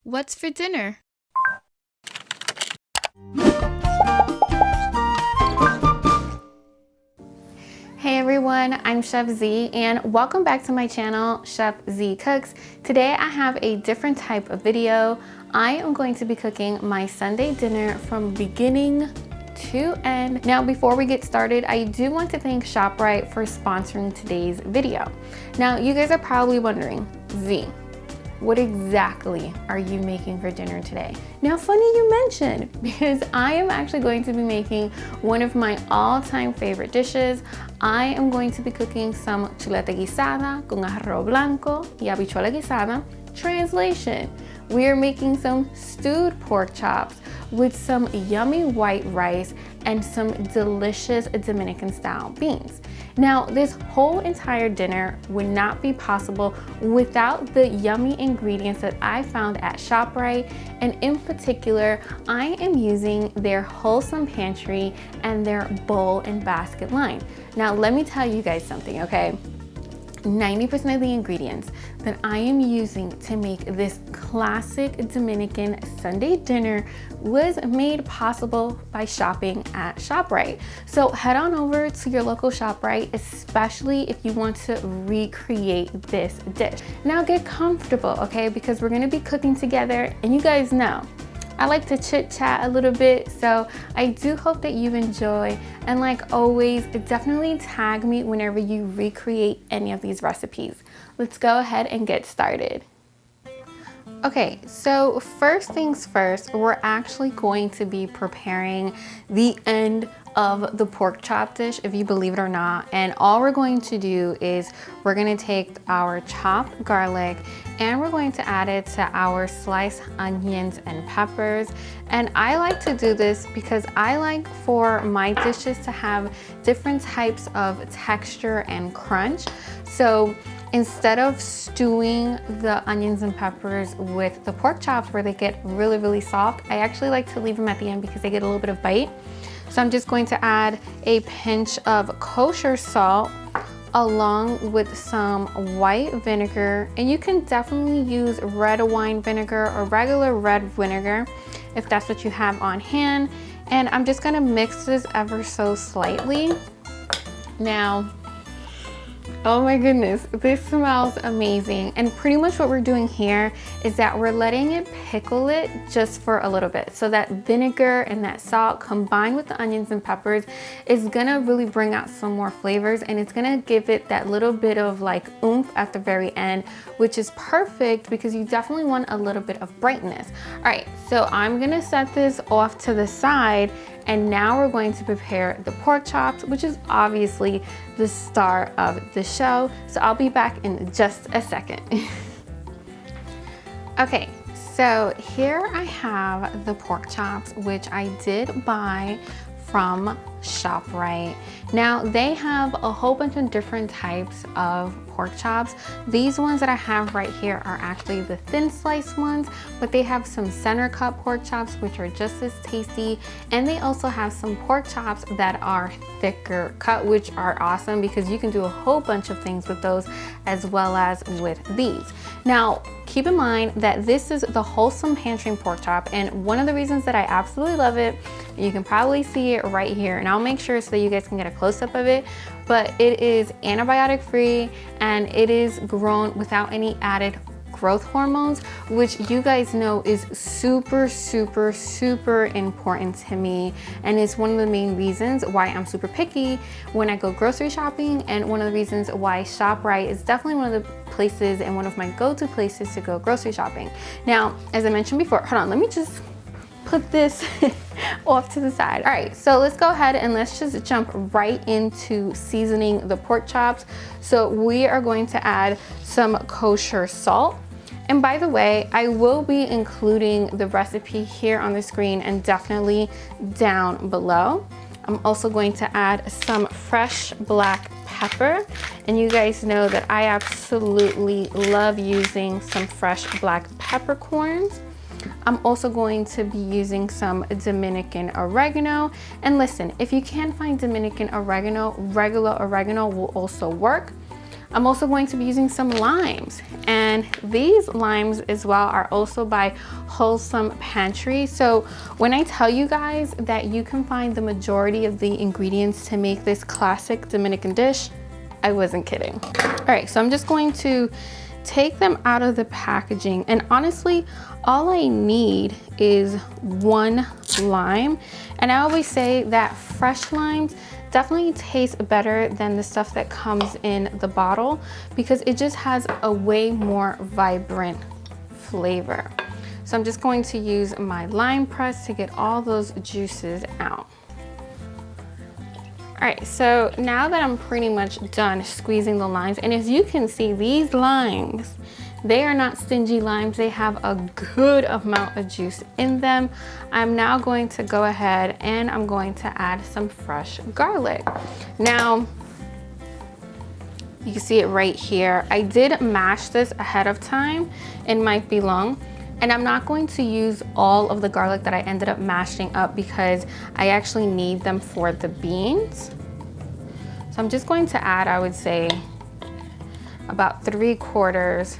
What's for dinner? Hey everyone, I'm Chef Zee and welcome back to my channel, Chef Zee Cooks. Today I have a different type of video. I am going to be cooking my Sunday dinner from beginning to end. Now before we get started, I do want to thank ShopRite for sponsoring today's video. Now you guys are probably wondering, Zee, what exactly are you making for dinner today? Now, funny you mentioned, because I am actually going to be making one of my all-time favorite dishes. I am going to be cooking some chuleta guisada con arroz blanco y habichuela guisada. Translation, we are making some stewed pork chops with some yummy white rice and some delicious Dominican style beans. Now, this whole entire dinner would not be possible without the yummy ingredients that I found at ShopRite, and in particular, I am using their wholesome pantry and their bowl and basket line. Now, let me tell you guys something, okay? 90% of the ingredients that I am using to make this classic Dominican Sunday dinner was made possible by shopping at ShopRite. So head on over to your local ShopRite, especially if you want to recreate this dish. Now get comfortable, okay? Because we're gonna be cooking together, and you guys know I like to chit chat a little bit, so I do hope that you enjoy. And like always, definitely tag me whenever you recreate any of these recipes. Let's go ahead and get started. Okay, so first things first, we're actually going to be preparing the end of the pork chop dish, if you believe it or not. And all we're going to do is we're going to take our chopped garlic and we're going to add it to our sliced onions and peppers. And I like to do this because I like for my dishes to have different types of texture and crunch. So instead of stewing the onions and peppers with the pork chops where they get really, really soft, I actually like to leave them at the end because they get a little bit of bite. So I'm just going to add a pinch of kosher salt along with some white vinegar. And you can definitely use red wine vinegar or regular red vinegar if that's what you have on hand. And I'm just gonna mix this ever so slightly. Now, oh my goodness, this smells amazing. And pretty much what we're doing here is that we're letting it pickle it just for a little bit. So that vinegar and that salt combined with the onions and peppers is gonna really bring out some more flavors, and it's gonna give it that little bit of like oomph at the very end, which is perfect because you definitely want a little bit of brightness. All right, so I'm gonna set this off to the side. And now we're going to prepare the pork chops, which is obviously the star of the show. So I'll be back in just a second. Okay, so here I have the pork chops, which I did buy from ShopRite. Now they have a whole bunch of different types of pork chops. These ones that I have right here are actually the thin slice ones, but they have some center cut pork chops which are just as tasty, and they also have some pork chops that are thicker cut, which are awesome because you can do a whole bunch of things with those as well as with these. Now keep in mind that this is the wholesome pantry pork chop, and one of the reasons that I absolutely love it, you can probably see it right here, and I'll make sure so that you guys can get a close-up of it, but it is antibiotic free and it is grown without any added growth hormones, which you guys know is super, super, super important to me, and it's one of the main reasons why I'm super picky when I go grocery shopping, and one of the reasons why ShopRite is definitely one of the places and one of my go-to places to go grocery shopping. Now, as I mentioned before, hold on, let me just put this off to the side. All right, so let's go ahead and let's just jump right into seasoning the pork chops. So we are going to add some kosher salt. And by the way, I will be including the recipe here on the screen and definitely down below. I'm also going to add some fresh black pepper. And you guys know that I absolutely love using some fresh black peppercorns. I'm also going to be using some Dominican oregano. And listen, if you can't find Dominican oregano, regular oregano will also work. I'm also going to be using some limes, and these limes as well are also by Wholesome Pantry. So when I tell you guys that you can find the majority of the ingredients to make this classic Dominican dish, I wasn't kidding. All right, so I'm just going to take them out of the packaging, and honestly, all I need is one lime. And I always say that fresh limes definitely taste better than the stuff that comes in the bottle because it just has a way more vibrant flavor. So I'm just going to use my lime press to get all those juices out. All right, so now that I'm pretty much done squeezing the limes, and as you can see, these limes, they are not stingy limes. They have a good amount of juice in them. I'm now going to go ahead and I'm going to add some fresh garlic. Now, you can see it right here. I did mash this ahead of time. It might be long. And I'm not going to use all of the garlic that I ended up mashing up because I actually need them for the beans. So I'm just going to add, I would say, about 3/4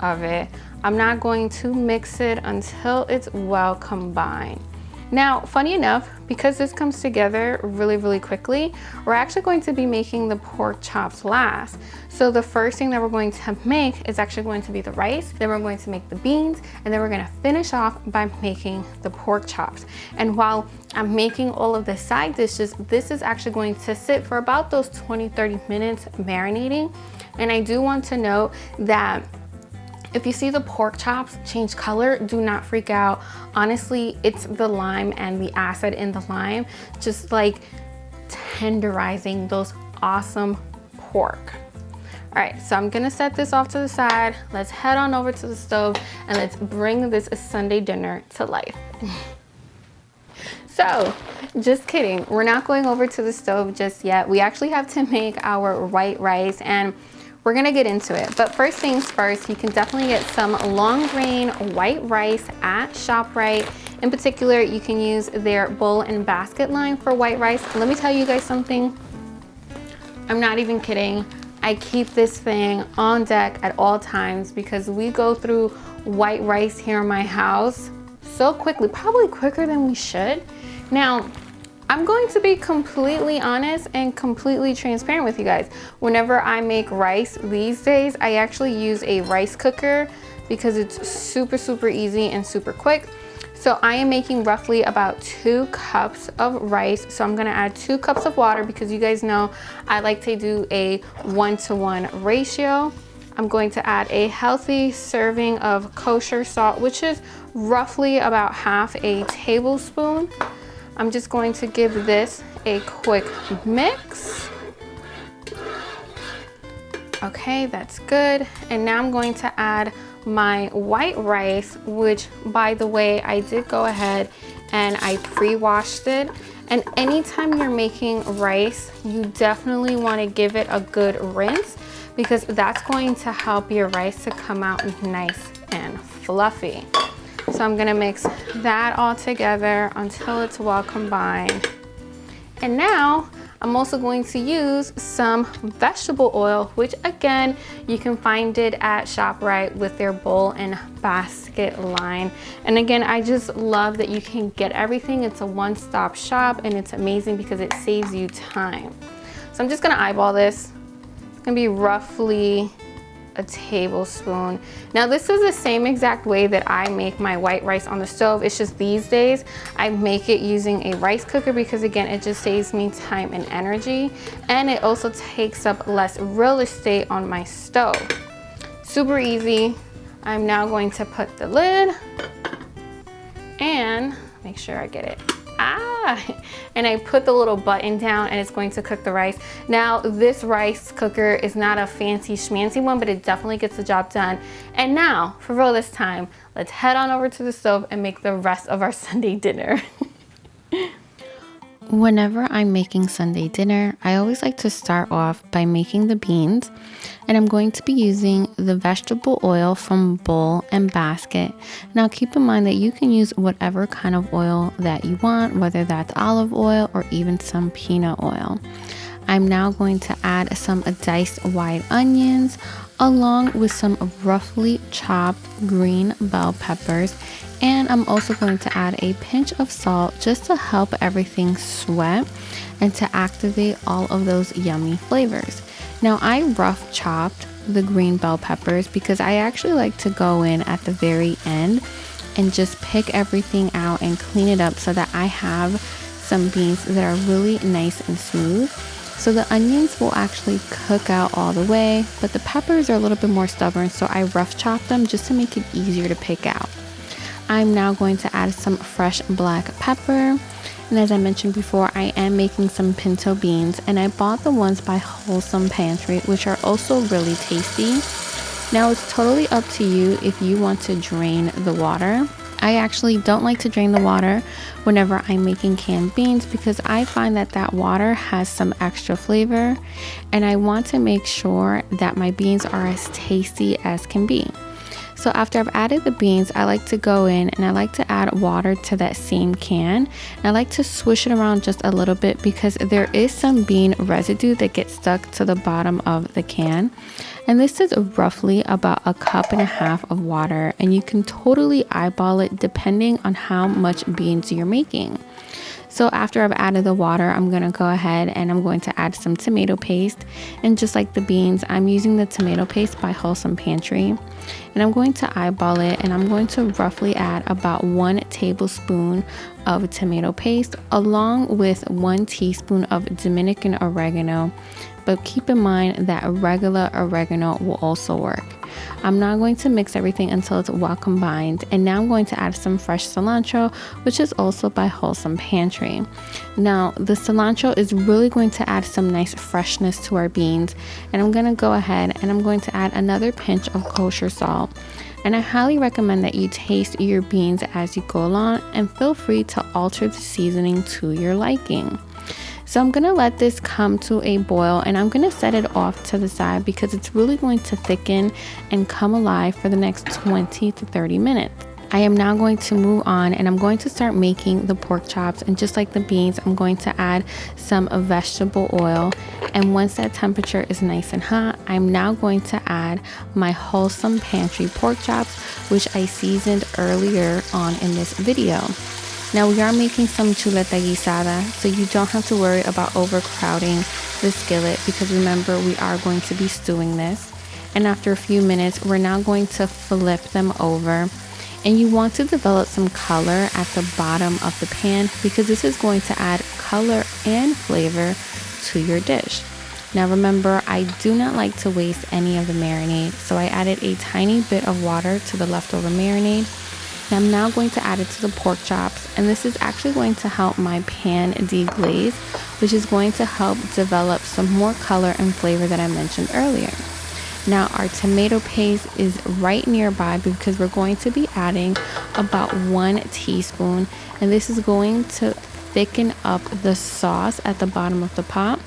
of it. I'm not going to mix it until it's well combined. Now, funny enough, because this comes together really, really quickly, we're actually going to be making the pork chops last. So the first thing that we're going to make is actually going to be the rice, then we're going to make the beans, and then we're gonna finish off by making the pork chops. And while I'm making all of the side dishes, this is actually going to sit for about those 20-30 minutes marinating. And I do want to note that if you see the pork chops change color, do not freak out. Honestly, it's the lime and the acid in the lime, just like tenderizing those awesome pork. All right, so I'm gonna set this off to the side. Let's head on over to the stove and let's bring this Sunday dinner to life. So, just kidding, we're not going over to the stove just yet. We actually have to make our white rice, and we're gonna get into it. But first things first, you can definitely get some long grain white rice at ShopRite. In particular, you can use their bowl and basket line for white rice. Let me tell you guys something. I'm not even kidding. I keep this thing on deck at all times because we go through white rice here in my house so quickly, probably quicker than we should. Now, I'm going to be completely honest and completely transparent with you guys. Whenever I make rice these days, I actually use a rice cooker because it's super, super easy and super quick. So I am making roughly about 2 cups of rice. So I'm gonna add 2 cups of water because you guys know I like to do a 1-to-1 ratio. I'm going to add a healthy serving of kosher salt, which is roughly about ½ a tablespoon. I'm just going to give this a quick mix. Okay, that's good. And now I'm going to add my white rice, which, by the way, I did go ahead and I pre-washed it. And anytime you're making rice, you definitely want to give it a good rinse because that's going to help your rice to come out nice and fluffy. So I'm gonna mix that all together until it's well combined. And now I'm also going to use some vegetable oil, which again, you can find it at ShopRite with their bowl and basket line. And again, I just love that you can get everything. It's a one-stop shop and it's amazing because it saves you time. So I'm just gonna eyeball this. It's gonna be roughly a tablespoon. Now this is the same exact way that I make my white rice on the stove. It's just these days I make it using a rice cooker because again, it just saves me time and energy, and it also takes up less real estate on my stove. Super easy. I'm now going to put the lid and make sure I get it. And I put the little button down and it's going to cook the rice. Now this rice cooker is not a fancy schmancy one, but it definitely gets the job done. And now, for real this time, let's head on over to the stove and make the rest of our Sunday dinner. Whenever I'm making Sunday dinner, I always like to start off by making the beans, and I'm going to be using the vegetable oil from bowl and basket. Now keep in mind that you can use whatever kind of oil that you want, whether that's olive oil or even some peanut oil. I'm now going to add some diced white onions along with some roughly chopped green bell peppers, and I'm also going to add a pinch of salt just to help everything sweat and to activate all of those yummy flavors. Now I rough chopped the green bell peppers because I actually like to go in at the very end and just pick everything out and clean it up so that I have some beans that are really nice and smooth. So the onions will actually cook out all the way, but the peppers are a little bit more stubborn, so I rough chop them just to make it easier to pick out. I'm now going to add some fresh black pepper, and as I mentioned before, I am making some pinto beans, and I bought the ones by Wholesome Pantry, which are also really tasty. Now it's totally up to you if you want to drain the water. I actually don't like to drain the water whenever I'm making canned beans because I find that that water has some extra flavor, and I want to make sure that my beans are as tasty as can be. So after I've added the beans, I like to go in and I like to add water to that same can. And I like to swish it around just a little bit because there is some bean residue that gets stuck to the bottom of the can. And this is roughly about 1.5 cups of water, and you can totally eyeball it depending on how much beans you're making. So after I've added the water, I'm going to go ahead and I'm going to add some tomato paste. And just like the beans, I'm using the tomato paste by Wholesome Pantry. And I'm going to eyeball it, and I'm going to roughly add about 1 tablespoon of tomato paste along with 1 teaspoon of Dominican oregano. But keep in mind that regular oregano will also work. I'm not going to mix everything until it's well combined, and now I'm going to add some fresh cilantro, which is also by Wholesome Pantry. Now the cilantro is really going to add some nice freshness to our beans, and I'm going to go ahead and I'm going to add another pinch of kosher salt. And I highly recommend that you taste your beans as you go along, and feel free to alter the seasoning to your liking. So I'm going to let this come to a boil, and I'm going to set it off to the side because it's really going to thicken and come alive for the next 20 to 30 minutes. I am now going to move on, and I'm going to start making the pork chops, and just like the beans, I'm going to add some vegetable oil. And once that temperature is nice and hot, I'm now going to add my Wholesome Pantry pork chops, which I seasoned earlier on in this video. Now we are making some chuleta guisada, so you don't have to worry about overcrowding the skillet because remember, we are going to be stewing this. And after a few minutes, we're now going to flip them over. And you want to develop some color at the bottom of the pan because this is going to add color and flavor to your dish. Now remember, I do not like to waste any of the marinade, so I added a tiny bit of water to the leftover marinade. And I'm now going to add it to the pork chops, and this is actually going to help my pan deglaze, which is going to help develop some more color and flavor that I mentioned earlier. Now our tomato paste is right nearby because we're going to be adding about 1 teaspoon, and this is going to thicken up the sauce at the bottom of the pot,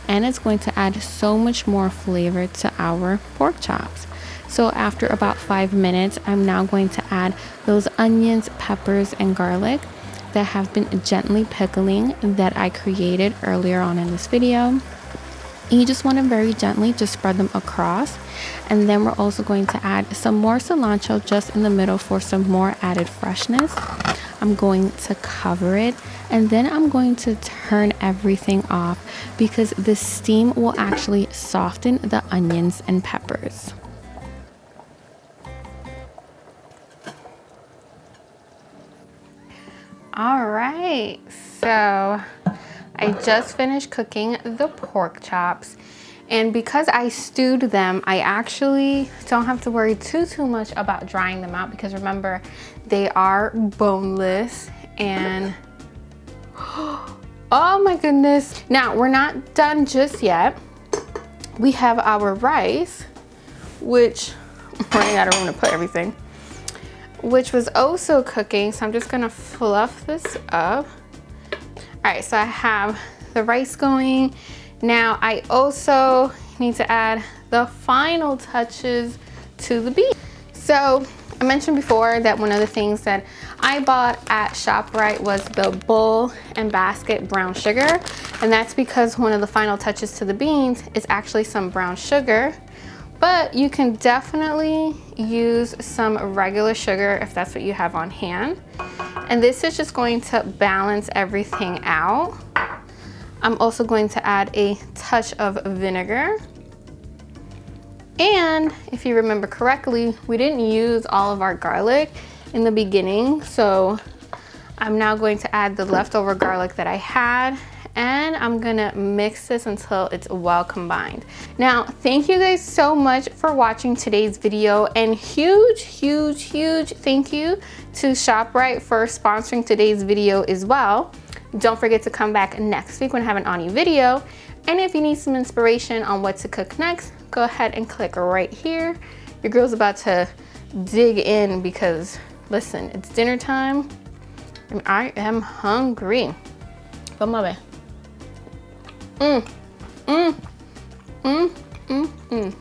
and it's going to add so much more flavor to our pork chops. So after about 5 minutes, I'm now going to add those onions, peppers, and garlic that have been gently pickling that I created earlier on in this video. And you just want to very gently just spread them across. And then we're also going to add some more cilantro just in the middle for some more added freshness. I'm going to cover it, and then I'm going to turn everything off because the steam will actually soften the onions and peppers. All right, so I just finished cooking the pork chops, and because I stewed them, I actually don't have to worry too much about drying them out because remember, they are boneless. And oh my goodness. Now we're not done just yet. We have our rice, which I'm running out of room to put everything, which was also cooking. So I'm just gonna fluff this up. All right, so I have the rice going. Now I also need to add the final touches to the beef. So I mentioned before that one of the things that I bought at ShopRite was the bowl and basket brown sugar, and that's because one of the final touches to the beans is actually some brown sugar, but you can definitely use some regular sugar if that's what you have on hand. And this is just going to balance everything out. I'm also going to add a touch of vinegar. And if you remember correctly, we didn't use all of our garlic in the beginning, so I'm now going to add the leftover garlic that I had, and I'm gonna mix this until it's well combined. Now, thank you guys so much for watching today's video, and huge thank you to ShopRite for sponsoring today's video as well. Don't forget to come back next week when I have an on-you video. And if you need some inspiration on what to cook next, go ahead and click right here. Your girl's about to dig in because, listen, it's dinner time and I am hungry. Vamos a ver.